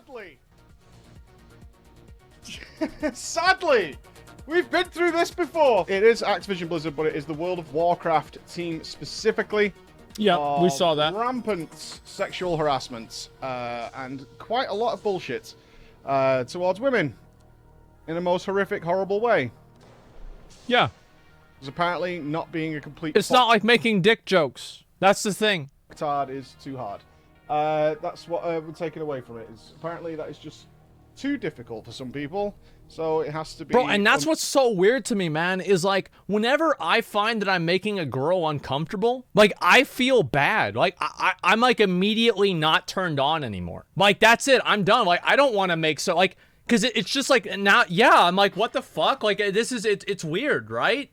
Sadly. Sadly. We've been through this before. It is Activision Blizzard, but it is the World of Warcraft team specifically. Yeah, we saw that. Rampant sexual harassment and quite a lot of bullshit towards women in a most horrific, horrible way. Yeah. It's apparently not being a complete... It's not like making dick jokes. That's the thing. Hard is too hard. That's what we're taking away from it. Is apparently that is just too difficult for some people. So it has to be... Bro, and that's what's so weird to me, man, is like, whenever I find that I'm making a girl uncomfortable, like, I feel bad. Like, I'm, like, immediately not turned on anymore. Like, that's it. I'm done. Like, I don't want to make so, like, because it's just, like, now, yeah, I'm like, what the fuck? Like, this is, it's weird, right?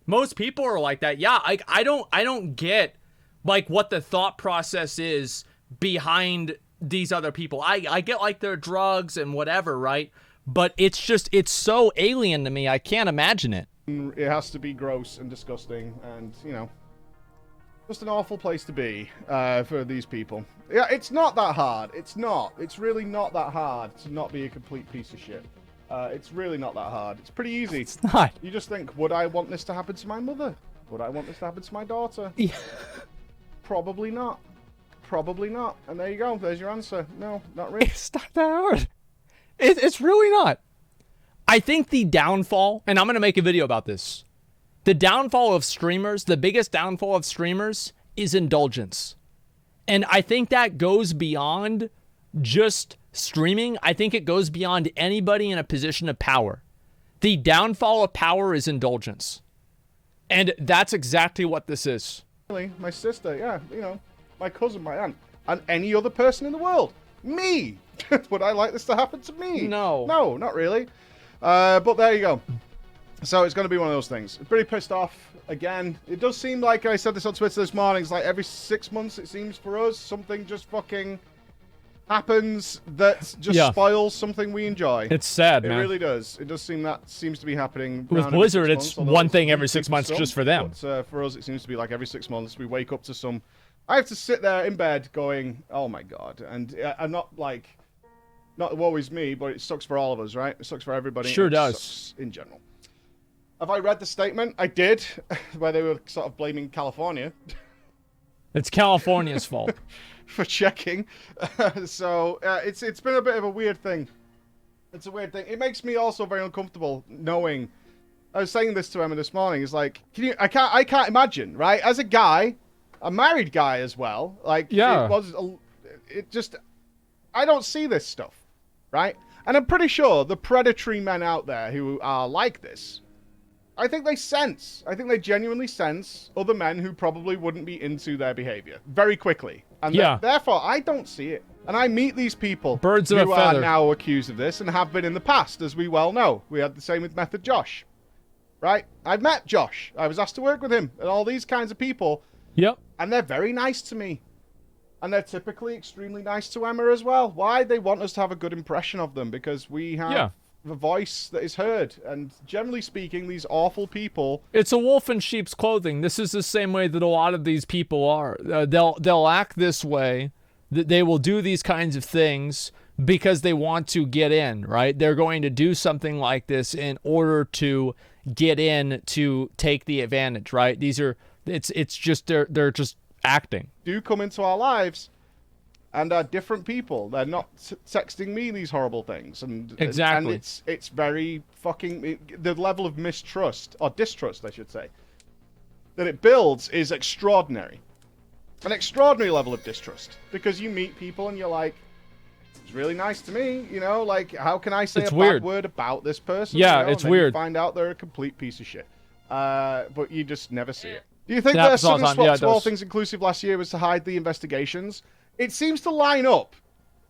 Most people are like that. Yeah, I don't get, like, what the thought process is behind these other people. I get, like, their drugs and whatever, right? But it's just, it's so alien to me. I can't imagine it. It has to be gross and disgusting and, you know, just an awful place to be for these people. Yeah, it's not that hard. It's not. It's really not that hard to not be a complete piece of shit. It's really not that hard. It's pretty easy. It's not. You just think, would I want this to happen to my mother? Would I want this to happen to my daughter? Yeah. Probably not. Probably not. And there you go. There's your answer. No, not really. It's not that hard. It's really not. I think the downfall, and I'm going to make a video about this, the downfall of streamers, the biggest downfall of streamers is indulgence. And I think that goes beyond just streaming. I think it goes beyond anybody in a position of power. The downfall of power is indulgence. And that's exactly what this is. My sister, yeah, you know, my cousin, my aunt, and any other person in the world. Me! Would I like this to happen to me? No. No, not really. But there you go. So it's going to be one of those things. Pretty pissed off. Again, it does seem like, I said this on Twitter this morning, it's like every 6 months, it seems, for us, something just fucking happens that just spoils something we enjoy. It's sad, man. It really does. It does seem that seems to be happening. With Blizzard, it's one thing every 6 months just for them. But for us, it seems to be like every 6 months, we wake up to some... I have to sit there in bed going, oh my god. And I'm not like... Not woe is me, but it sucks for all of us, right? It sucks for everybody. Sure does. Sucks in general. Have I read the statement? I did, where they were sort of blaming California. It's California's fault. For checking. So, it's been a bit of a weird thing. It's a weird thing. It makes me also very uncomfortable knowing... I was saying this to Emma this morning. It's like, I can't imagine, right? As a guy, a married guy as well, like, yeah. It just... I don't see this stuff. Right? And I'm pretty sure the predatory men out there who are like this, I think they genuinely sense other men who probably wouldn't be into their behavior very quickly. And therefore, I don't see it. And I meet these people who are now accused of this and have been in the past, as we well know. We had the same with Method Josh. Right? I've met Josh. I was asked to work with him and all these kinds of people. Yep. And they're very nice to me. And they're typically extremely nice to Emma as well. Why? They want us to have a good impression of them because we have the voice that is heard. And generally speaking, these awful people... It's a wolf in sheep's clothing. This is the same way that a lot of these people are. They'll act this way. They will do these kinds of things because they want to get in, right? They're going to do something like this in order to get in to take the advantage, right? These are... It's just... They're just... acting do come into our lives and are different people. They're not texting me these horrible things, and exactly, and it's very fucking the level of mistrust or distrust, I should say, that it builds is extraordinary. An extraordinary level of distrust, because you meet people and you're like, it's really nice to me, you know, like, how can I say bad word about this person? Yeah, you know? it's and then weird. You find out they're a complete piece of shit, but you just never see it. Do you think that sudden swap to all things inclusive last year was to hide the investigations? It seems to line up.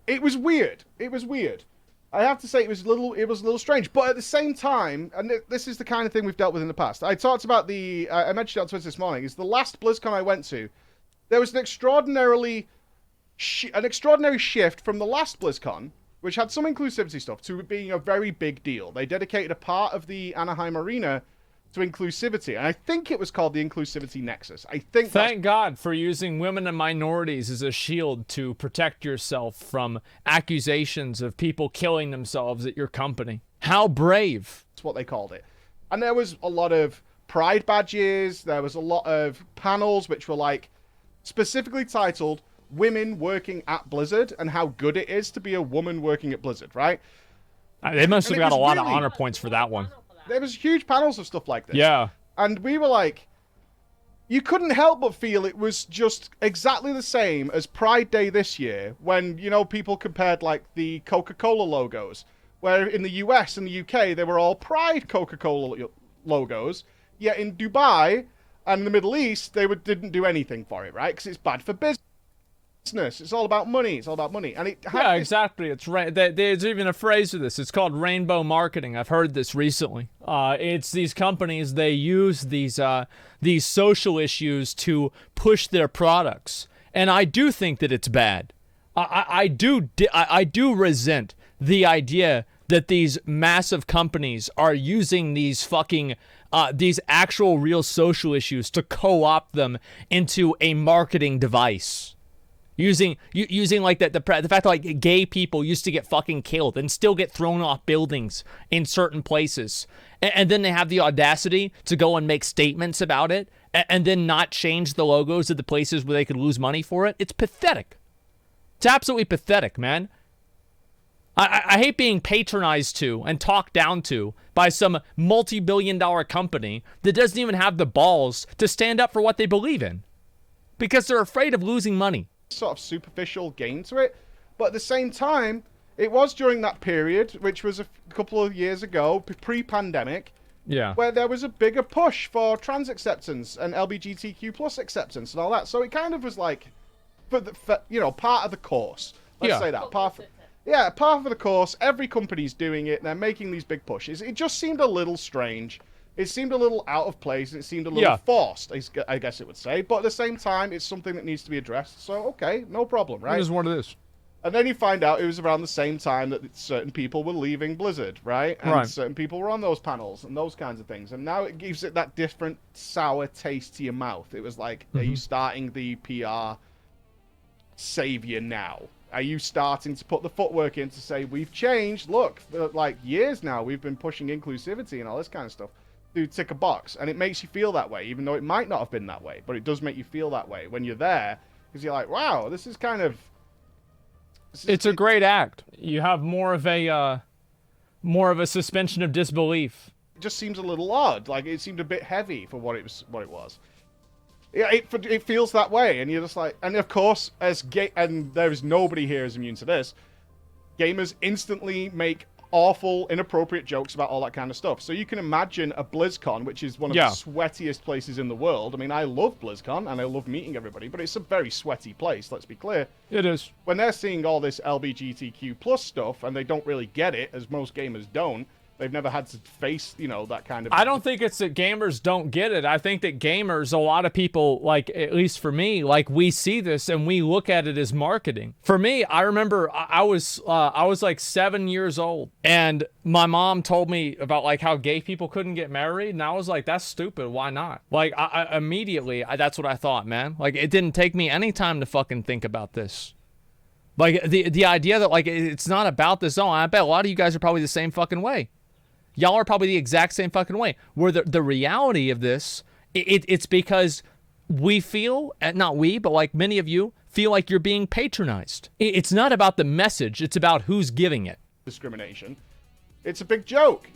It was weird. It was weird. I have to say it was a little strange. But at the same time, and this is the kind of thing we've dealt with in the past. I talked about I mentioned it on Twitter this morning. Is the last BlizzCon I went to, there was an extraordinary shift from the last BlizzCon, which had some inclusivity stuff, to it being a very big deal. They dedicated a part of the Anaheim Arena to inclusivity. And I think it was called the Inclusivity Nexus. I think Thank God for using women and minorities as a shield to protect yourself from accusations of people killing themselves at your company. How brave. that's what they called it. And there was a lot of pride badges. There was a lot of panels which were like specifically titled Women Working at Blizzard and how good it is to be a woman working at Blizzard, right? They must have got a lot of really honor points for that one. There was huge panels of stuff like this. Yeah. And we were like, you couldn't help but feel it was just exactly the same as Pride Day this year when, you know, people compared like the Coca-Cola logos, where in the US and the UK, they were all Pride Coca-Cola logos, yet in Dubai and the Middle East, they didn't do anything for it, right? Because it's bad for business. It's all about money. It's all about money. And yeah, exactly. It's there's even a phrase for this. It's called rainbow marketing. I've heard this recently. It's these companies, they use these social issues to push their products. And I do think that it's bad. I do resent the idea that these massive companies are using these fucking these actual real social issues to co-opt them into a marketing device. Using like the fact that like gay people used to get fucking killed and still get thrown off buildings in certain places, and then they have the audacity to go and make statements about it, and then not change the logos of the places where they could lose money for it. It's pathetic. It's absolutely pathetic, man. I hate being patronized to and talked down to by some multi-billion-dollar company that doesn't even have the balls to stand up for what they believe in, because they're afraid of losing money. Sort of superficial gain to it, but at the same time, it was during that period, which was a couple of years ago, pre-pandemic, yeah, where there was a bigger push for trans acceptance and LGBTQ plus acceptance and all that. So it kind of was like, you know, part of the course. Let's say that part of the course. Every company's doing it, and they're making these big pushes. It just seemed a little strange. It seemed a little out of place. It seemed a little forced, I guess it would say. But at the same time, it's something that needs to be addressed. So, okay, no problem, right? It is what it is. And then you find out it was around the same time that certain people were leaving Blizzard, right? And certain people were on those panels and those kinds of things. And now it gives it that different sour taste to your mouth. It was like, are you starting the PR savior now? Are you starting to put the footwork in to say, we've changed? Look, for like years now, we've been pushing inclusivity and all this kind of stuff. To tick a box, and it makes you feel that way, even though it might not have been that way, but it does make you feel that way when you're there, because you're like, wow, this is kind of... It's a great act. You have more of a suspension of disbelief. It just seems a little odd. Like, it seemed a bit heavy for what it was. Yeah, it feels that way, and you're just like... And of course, and there's nobody here is immune to this, gamers instantly make awful, inappropriate jokes about all that kind of stuff. So you can imagine a BlizzCon, which is one of the sweatiest places in the world. I mean, I love BlizzCon, and I love meeting everybody, but it's a very sweaty place, let's be clear. It is. When they're seeing all this LGBTQ plus stuff, and they don't really get it, as most gamers don't, they've never had to face, you know, that kind of... I don't think it's that gamers don't get it. I think that gamers, a lot of people, like, at least for me, like, we see this and we look at it as marketing. For me, I remember I was like 7 years old, and my mom told me about, like, how gay people couldn't get married, and I was like, that's stupid. Why not? Like, I immediately, that's what I thought, man. Like, it didn't take me any time to fucking think about this. Like, the idea that, like, it's not about this. Oh, I bet a lot of you guys are probably the same fucking way. Y'all are probably the exact same fucking way. Where the reality of this, it's because we feel, not we, but like many of you, feel like you're being patronized. It's not about the message, it's about who's giving it. Discrimination. It's a big joke.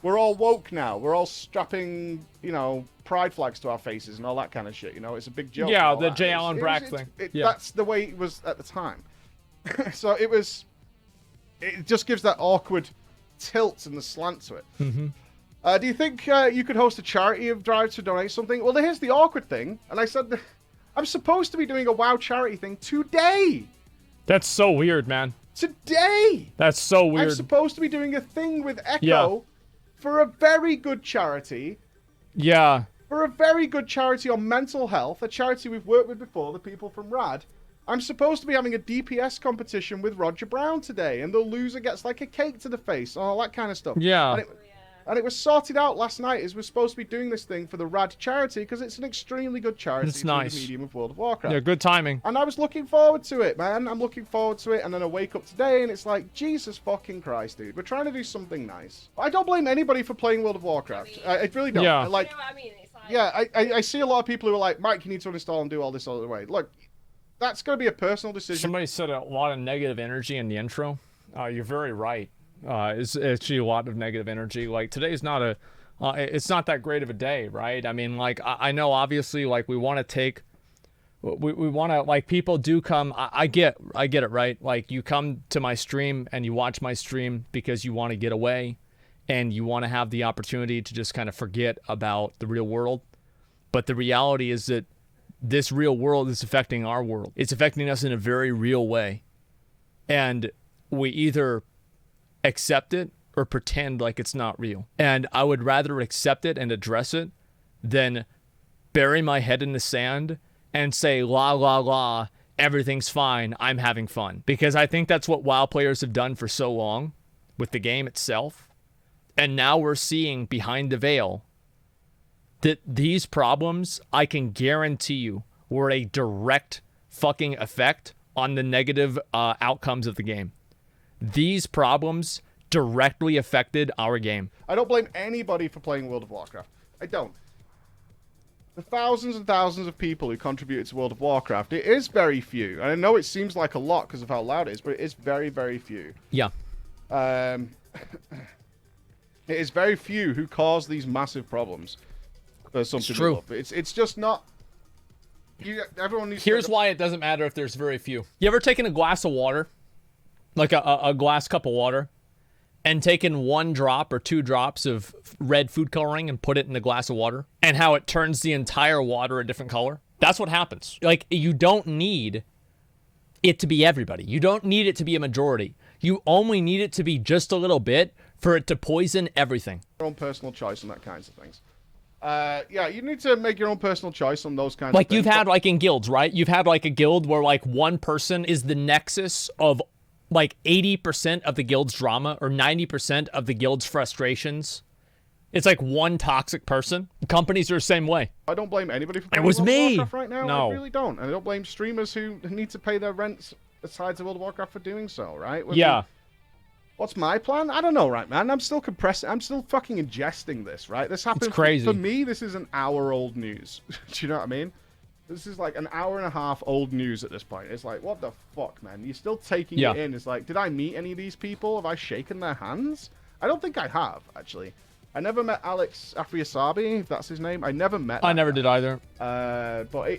We're all woke now. We're all strapping, you know, pride flags to our faces and all that kind of shit. You know, it's a big joke. Yeah, the J. Allen Brack thing. That's the way it was at the time. So it just gives that awkward tilt and the slant to it. Do you think you could host a charity of drives to donate something? Well, here's the awkward thing. And I said, I'm supposed to be doing a WoW charity thing today. That's so weird, man. Today. That's so weird. I'm supposed to be doing a thing with Echo for a very good charity. Yeah. For a very good charity on mental health, a charity we've worked with before, the people from RAD. I'm supposed to be having a DPS competition with Roger Brown today, and the loser gets like a cake to the face, and all that kind of stuff. Yeah. And it was sorted out last night as we're supposed to be doing this thing for the Rad charity because it's an extremely good charity It's through nice. the medium of World of Warcraft. Yeah, good timing. And I was looking forward to it, man. I'm looking forward to it. And then I wake up today and it's like, Jesus fucking Christ, dude. We're trying to do something nice. I don't blame anybody for playing World of Warcraft. I really don't. Yeah. Like, You know what I mean? It's like, yeah, I see a lot of people who are like, Mike, you need to uninstall and do all this all the way. Look, that's going to be a personal decision. Somebody said a lot of negative energy in the intro. You're very right. It's actually a lot of negative energy. Like, today's not a... it's not that great of a day, right? I mean, like, I know obviously, like, we want to take, we want to, like, people do come, I get it, right? Like, you come to my stream and you watch my stream because you want to get away and you want to have the opportunity to just kind of forget about the real world. But the reality is that this real world is affecting our world. It's affecting us in a very real way. And we either accept it or pretend like it's not real. And I would rather accept it and address it than bury my head in the sand and say, la, la, la, everything's fine, I'm having fun. Because I think that's what WoW players have done for so long with the game itself. And now we're seeing behind the veil that these problems, I can guarantee you, were a direct fucking effect on the negative outcomes of the game. These problems directly affected our game. I don't blame anybody for playing World of Warcraft. I don't. The thousands and thousands of people who contributed to World of Warcraft, it is very few. And I know it seems like a lot because of how loud it is, but it is very, very few. Yeah. It is very few who cause these massive problems for something to love. It's just not... everyone needs Here's why it doesn't matter if there's very few. You ever taken a glass of water, like a glass cup of water, and taken 1 drop or 2 drops of red food coloring and put it in a glass of water, and how it turns the entire water a different color? That's what happens. Like, you don't need it to be everybody. You don't need it to be a majority. You only need it to be just a little bit for it to poison everything. Your own personal choice on that kinds of things. Yeah, you need to make your own personal choice on those kinds of Like, things. you've had, like, in guilds, right? You've had, like, a guild where, like, one person is the nexus of, like, 80% of the guild's drama or 90% of the guild's frustrations. It's like one toxic person. Companies are the same way. I don't blame anybody for playing was World of me. Warcraft right now. No. I really don't. And I don't blame streamers who need to pay their rents aside to World of Warcraft for doing so, right? Yeah. What's my plan? I don't know, right, man? I'm still compressing. I'm still fucking ingesting this, right? This happened. It's crazy. For me, this is an hour-old news. Do you know what I mean? This is like an hour and a half old news at this point. It's like, what the fuck, man? You're still taking it in. It's like, did I meet any of these people? Have I shaken their hands? I don't think I have, actually. I never met Alex Afriasabi, if that's his name. I never met I that never guy. did either. But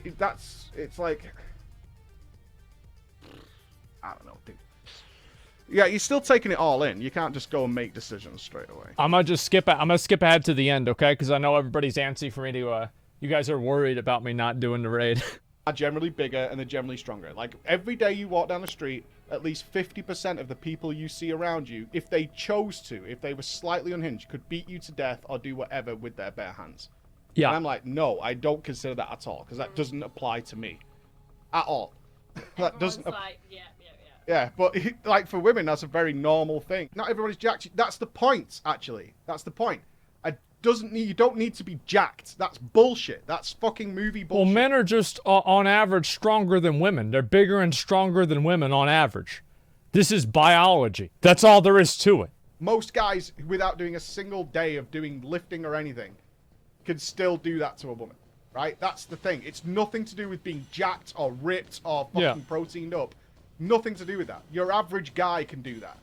it's like, I don't know, dude. Yeah, you're still taking it all in. You can't just go and make decisions straight away. I'm gonna skip ahead to the end, okay? Because I know everybody's antsy for me to. You guys are worried about me not doing the raid. Are generally bigger and they're generally stronger. Like, every day you walk down the street, at least 50% of the people you see around you, if they chose to, if they were slightly unhinged, could beat you to death or do whatever with their bare hands. Yeah. And I'm like, no, I don't consider that at all, because that doesn't apply to me. At all. That doesn't Everyone's like, yeah. Yeah, but like for women, that's a very normal thing. Not everybody's jacked. That's the point, actually. That's the point. You don't need to be jacked. That's bullshit. That's fucking movie bullshit. Well, men are just on average stronger than women. They're bigger and stronger than women on average. This is biology. That's all there is to it. Most guys, without doing a single day of doing lifting or anything, can still do that to a woman, right? That's the thing. It's nothing to do with being jacked or ripped or fucking proteined up. Nothing to do with that. Your average guy can do that.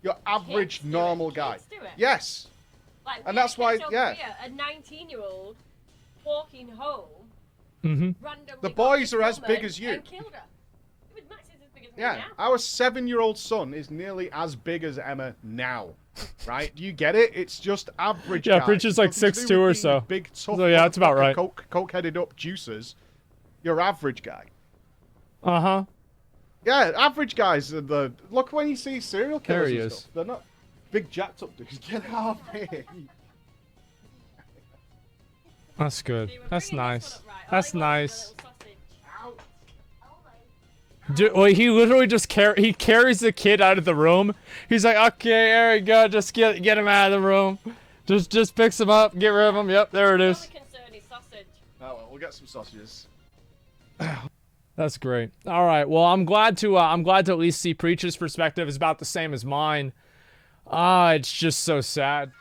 Your average Kids do normal it. guy. Kids do it. Yes. Like, And that's why, yeah. A 19-year-old walking home, randomly The got boys this are as woman big as you. and killed her. Max is as big as me Yeah, now. our 7-year-old son is nearly as big as Emma now, right? Do you get it? It's just average. Yeah, guys. Pritch is like Nothing to do 6'2" with or being so. a Big, tough, So, yeah, that's about right. Coke-headed up juicers. You're average guy. Uh-huh. Yeah, average guys are the... Look when you see serial killers There he and is. stuff. They're not big jacked up dudes. Get out of here. That's good. They were That's bringing nice. this one up, right? That's All I want nice. is a little sausage. Well, he literally just carries the kid out of the room. He's like, okay, there we go. Just get him out of the room. Just picks them up, get rid of them. Yep, there it The is. only concern is sausage. Oh well, we'll get some sausages. That's great. All right. Well, I'm glad to at least see Preacher's perspective is about the same as mine. It's just so sad.